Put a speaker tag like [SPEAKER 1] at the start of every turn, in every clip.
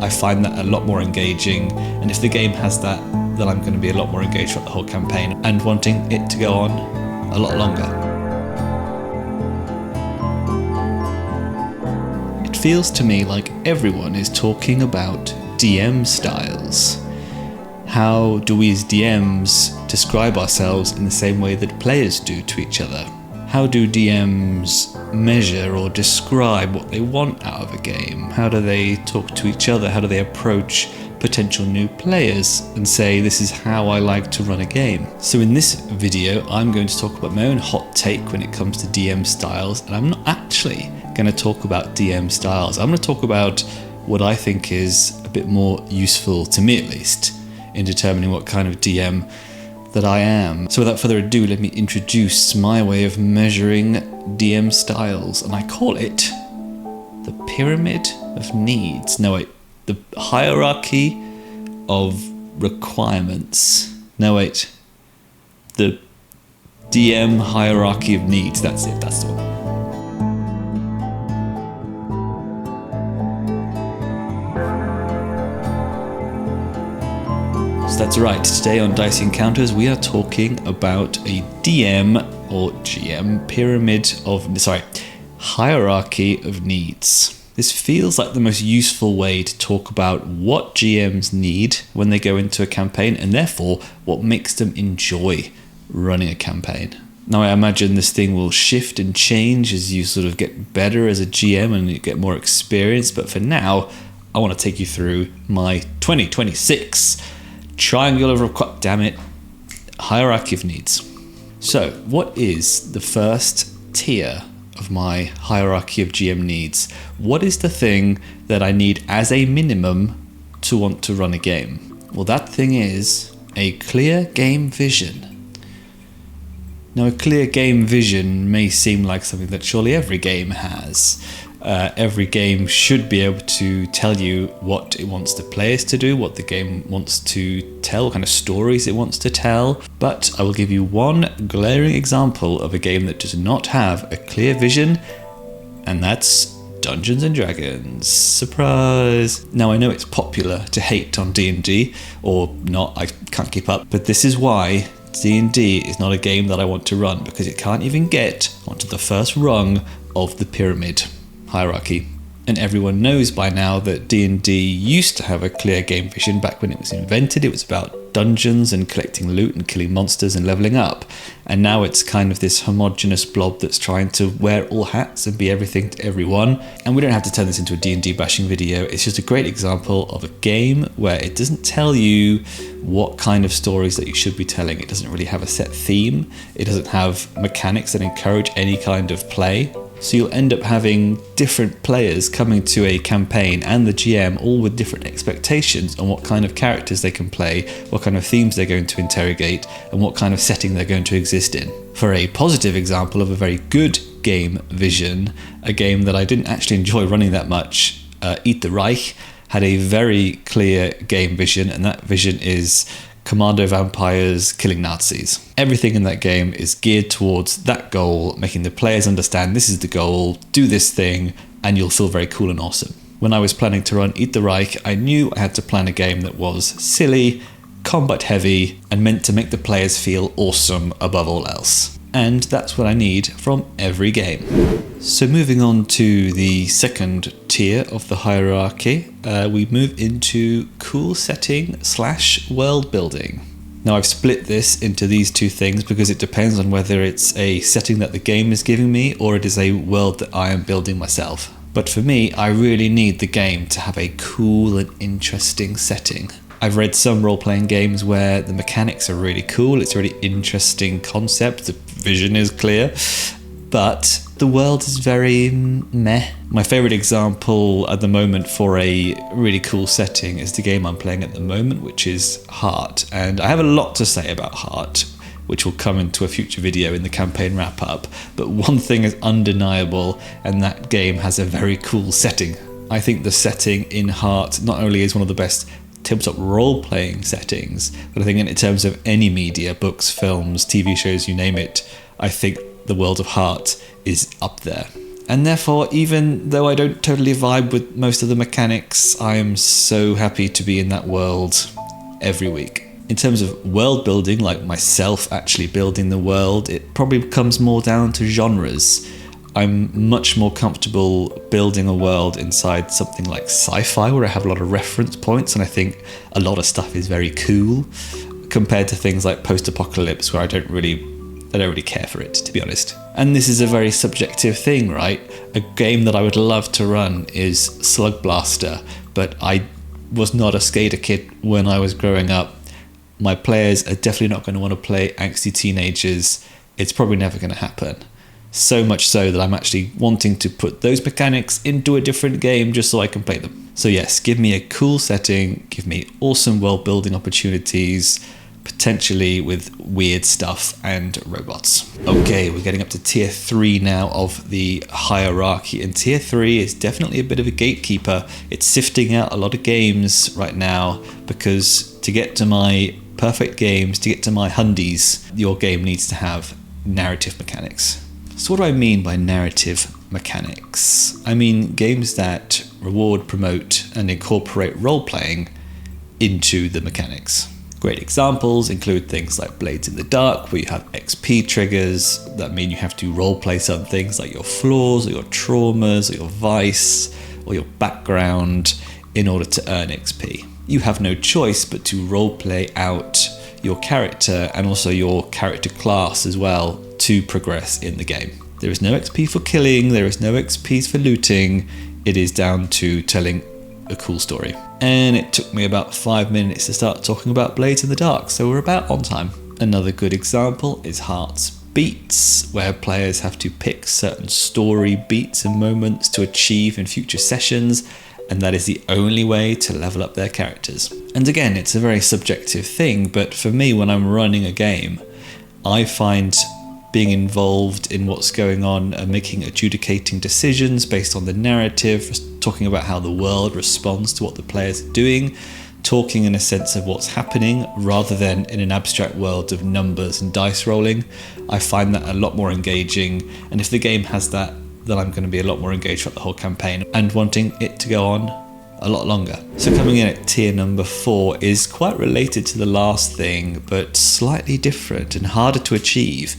[SPEAKER 1] I find that a lot more engaging, and if the game has that, then I'm going to be a lot more engaged throughout the whole campaign and wanting it to go on a lot longer. It feels to me like everyone is talking about DM styles. How do we as DMs describe ourselves in the same way that players do to each other? How do DMs measure or describe what they want out of a game? How do they talk to each other? How do they approach potential new players and say, this is how I like to run a game? So in this video, I'm going to talk about my own hot take when it comes to DM styles, and I'm not actually going to talk about DM styles. I'm going to talk about what I think is a bit more useful, to me at least, in determining what kind of DM that I am. So without further ado, let me introduce my way of measuring DM styles, and I call it the pyramid of needs. No wait, the hierarchy of requirements. No wait, the DM hierarchy of needs. That's it, that's the one. That's right, today on Dicey Encounters we are talking about a DM or GM hierarchy of needs. This feels like the most useful way to talk about what GMs need when they go into a campaign, and therefore what makes them enjoy running a campaign. Now I imagine this thing will shift and change as you sort of get better as a GM and you get more experience, but for now I want to take you through my 2026 triangular hierarchy of needs. So what is the first tier of my hierarchy of GM needs? What is the thing that I need as a minimum to want to run a game? Well, that thing is a clear game vision. Now, a clear game vision may seem like something that surely every game has. Every game should be able to tell you what it wants the players to do, what the game wants to tell, what kind of stories it wants to tell. But I will give you one glaring example of a game that does not have a clear vision, and that's Dungeons and Dragons. Surprise! Now I know it's popular to hate on D&D, or not, I can't keep up, but this is why D&D is not a game that I want to run, because it can't even get onto the first rung of the pyramid hierarchy. And everyone knows by now that D&D used to have a clear game vision back when it was invented. It was about dungeons and collecting loot and killing monsters and leveling up. And now it's kind of this homogenous blob that's trying to wear all hats and be everything to everyone. And we don't have to turn this into a D&D bashing video. It's just a great example of a game where it doesn't tell you what kind of stories that you should be telling. It doesn't really have a set theme. It doesn't have mechanics that encourage any kind of play. So you'll end up having different players coming to a campaign and the GM all with different expectations on what kind of characters they can play, what kind of themes they're going to interrogate, and what kind of setting they're going to exist in. For a positive example of a very good game vision, a game that I didn't actually enjoy running that much, Eat the Reich, had a very clear game vision, and that vision is Commando vampires killing Nazis. Everything in that game is geared towards that goal, making the players understand this is the goal, do this thing, and you'll feel very cool and awesome. When I was planning to run Eat the Reich, I knew I had to plan a game that was silly, combat heavy, and meant to make the players feel awesome above all else. And that's what I need from every game. So moving on to the second tier of the hierarchy, we move into cool setting / world building. Now I've split this into these two things because it depends on whether it's a setting that the game is giving me or it is a world that I am building myself. But for me, I really need the game to have a cool and interesting setting. I've read some role-playing games where the mechanics are really cool, it's a really interesting concept, the vision is clear, but the world is very meh. My favourite example at the moment for a really cool setting is the game I'm playing at the moment, which is Heart. And I have a lot to say about Heart, which will come into a future video in the campaign wrap-up. But one thing is undeniable, and that game has a very cool setting. I think the setting in Heart not only is one of the best tabletop role-playing settings, but I think in terms of any media, books, films, TV shows, you name it, I think the world of Heart is up there. And therefore, even though I don't totally vibe with most of the mechanics, I am so happy to be in that world every week. In terms of world building, like myself actually building the world, it probably comes more down to genres. I'm much more comfortable building a world inside something like sci-fi, where I have a lot of reference points and I think a lot of stuff is very cool, compared to things like post-apocalypse, where I don't really care for it, to be honest. And this is a very subjective thing, right? A game that I would love to run is Slug Blaster, but I was not a skater kid when I was growing up. My players are definitely not going to want to play angsty teenagers. It's probably never going to happen. So much so that I'm actually wanting to put those mechanics into a different game just so I can play them. So yes, give me a cool setting, give me awesome world building opportunities, potentially with weird stuff and robots. Okay, we're getting up to tier 3 now of the hierarchy, and tier 3 is definitely a bit of a gatekeeper. It's sifting out a lot of games right now, because to get to my perfect games, to get to my hundies, your game needs to have narrative mechanics. So what do I mean by narrative mechanics? I mean games that reward, promote, and incorporate role-playing into the mechanics. Great examples include things like Blades in the Dark, where you have XP triggers that mean you have to roleplay some things like your flaws, or your traumas, or your vice, or your background in order to earn XP. You have no choice but to roleplay out your character and also your character class as well to progress in the game. There is no XP for killing, there is no XP for looting, it is down to telling a cool story. And it took me about 5 minutes to start talking about Blades in the Dark, so we're about on time. Another good example is Hearts Beats, where players have to pick certain story beats and moments to achieve in future sessions, and that is the only way to level up their characters. And again, it's a very subjective thing, but for me, when I'm running a game, I find being involved in what's going on and making adjudicating decisions based on the narrative, talking about how the world responds to what the players are doing, talking in a sense of what's happening rather than in an abstract world of numbers and dice rolling. I find that a lot more engaging, and if the game has that, then I'm going to be a lot more engaged throughout the whole campaign and wanting it to go on a lot longer. So coming in at tier number 4 is quite related to the last thing, but slightly different and harder to achieve.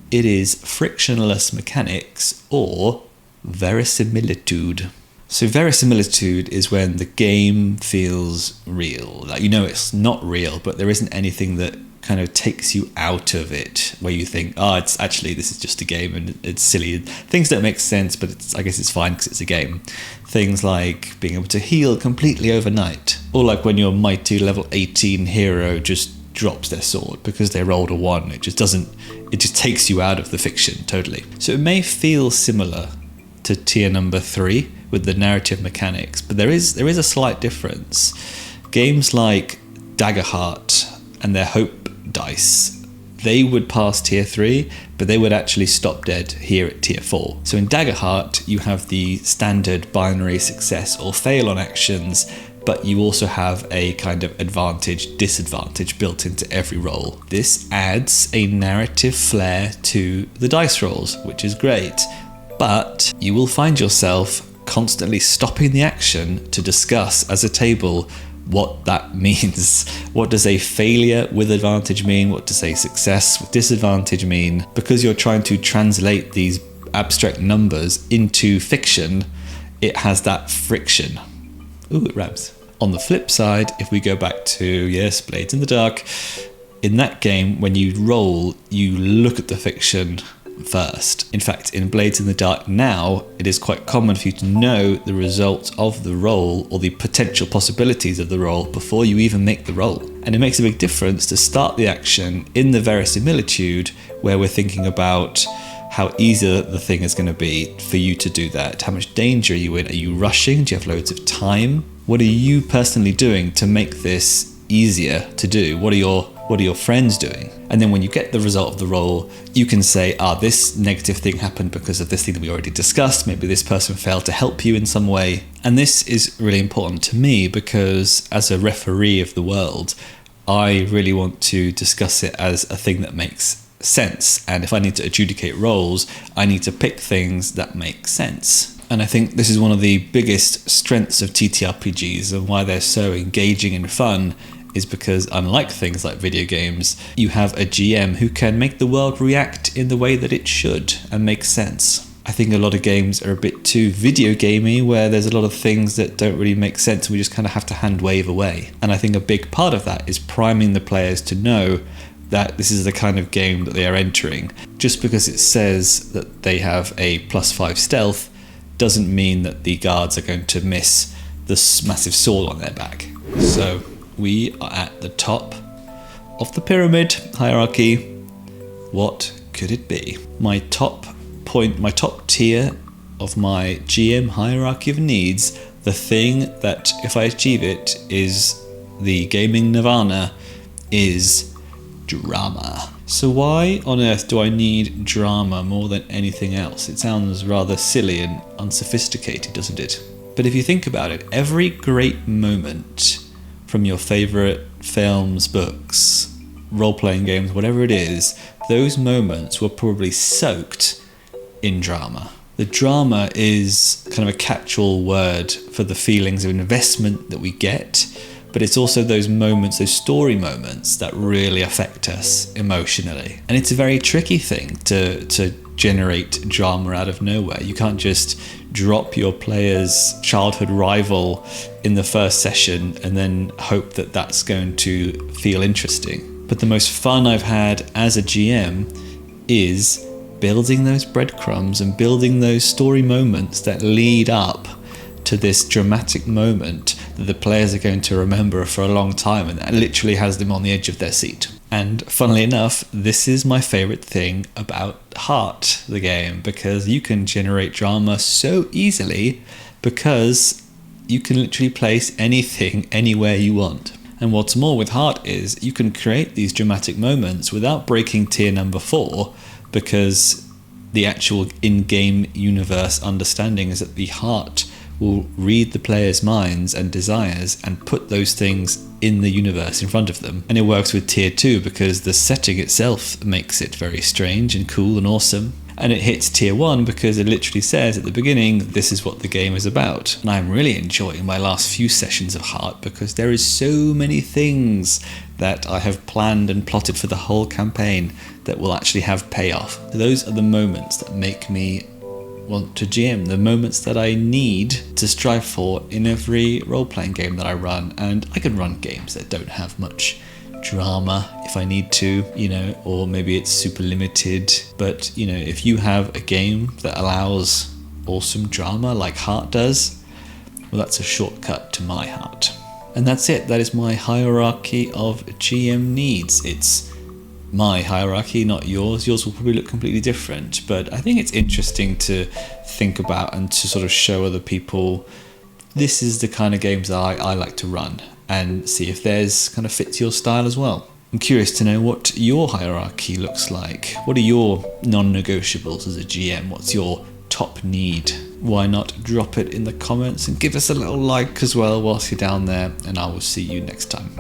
[SPEAKER 1] It is frictionless mechanics, or verisimilitude. So verisimilitude is when the game feels real. Like, you know it's not real, but there isn't anything that kind of takes you out of it, where you think, it's actually, this is just a game and it's silly. Things don't make sense, but I guess it's fine because it's a game. Things like being able to heal completely overnight, or like when your mighty level 18 hero just drops their sword because they rolled a 1. It just takes you out of the fiction totally. So it may feel similar to tier number 3 with the narrative mechanics, but there is a slight difference. Games like Daggerheart and their Hope dice, they would pass tier 3, but they would actually stop dead here at tier 4. So in Daggerheart, you have the standard binary success or fail on actions, but you also have a kind of advantage, disadvantage built into every roll. This adds a narrative flair to the dice rolls, which is great, but you will find yourself constantly stopping the action to discuss as a table what that means. What does a failure with advantage mean? What does a success with disadvantage mean? Because you're trying to translate these abstract numbers into fiction, it has that friction. Ooh, it rhymes. On the flip side, if we go back to, yes, Blades in the Dark, in that game, when you roll, you look at the fiction first. In fact, in Blades in the Dark now, it is quite common for you to know the results of the roll or the potential possibilities of the roll before you even make the roll. And it makes a big difference to start the action in the verisimilitude, where we're thinking about how easy the thing is going to be for you to do that. How much danger are you in? Are you rushing? Do you have loads of time? What are you personally doing to make this easier to do? What are your friends doing? And then when you get the result of the roll, you can say, this negative thing happened because of this thing that we already discussed. Maybe this person failed to help you in some way. And this is really important to me because as a referee of the world, I really want to discuss it as a thing that makes sense. And if I need to adjudicate roles, I need to pick things that make sense. And I think this is one of the biggest strengths of TTRPGs and why they're so engaging and fun, is because unlike things like video games, you have a GM who can make the world react in the way that it should and make sense. I think a lot of games are a bit too video gamey, where there's a lot of things that don't really make sense and we just kind of have to hand wave away. And I think a big part of that is priming the players to know that this is the kind of game that they are entering. Just because it says that they have a +5 stealth doesn't mean that the guards are going to miss this massive sword on their back. So we are at the top of the pyramid hierarchy. What could it be? My top tier of my GM hierarchy of needs, the thing that if I achieve it is the gaming nirvana, is drama. So why on earth do I need drama more than anything else? It sounds rather silly and unsophisticated, doesn't it? But if you think about it, every great moment from your favorite films, books, role-playing games, whatever it is, those moments were probably soaked in drama. The drama is kind of a catch-all word for the feelings of investment that we get, but it's also those moments, those story moments, that really affect us emotionally. And it's a very tricky thing to generate drama out of nowhere. You can't just drop your player's childhood rival in the first session and then hope that that's going to feel interesting. But the most fun I've had as a GM is building those breadcrumbs and building those story moments that lead up to this dramatic moment that the players are going to remember for a long time, and that literally has them on the edge of their seat. And funnily enough, this is my favourite thing about Heart, the game, because you can generate drama so easily because you can literally place anything anywhere you want. And what's more with Heart is you can create these dramatic moments without breaking tier number 4, because the actual in-game universe understanding is that the Heart will read the player's minds and desires and put those things in the universe in front of them. And it works with tier 2 because the setting itself makes it very strange and cool and awesome. And it hits tier 1 because it literally says at the beginning, this is what the game is about. And I'm really enjoying my last few sessions of Heart because there is so many things that I have planned and plotted for the whole campaign that will actually have payoff. Those are the moments that make me want to GM, the moments that I need to strive for in every role-playing game that I run. And I can run games that don't have much drama if I need to, or maybe it's super limited. But, if you have a game that allows awesome drama like Heart does, well, that's a shortcut to my heart. And that's it. That is my hierarchy of GM needs. It's my hierarchy, not yours. Yours will probably look completely different, but I think it's interesting to think about and to sort of show other people this is the kind of games that I like to run, and see if theirs kind of fits your style as well. I'm curious to know what your hierarchy looks like. What are your non-negotiables as a GM? What's your top need? Why not drop it in the comments and give us a little like as well whilst you're down there, and I will see you next time.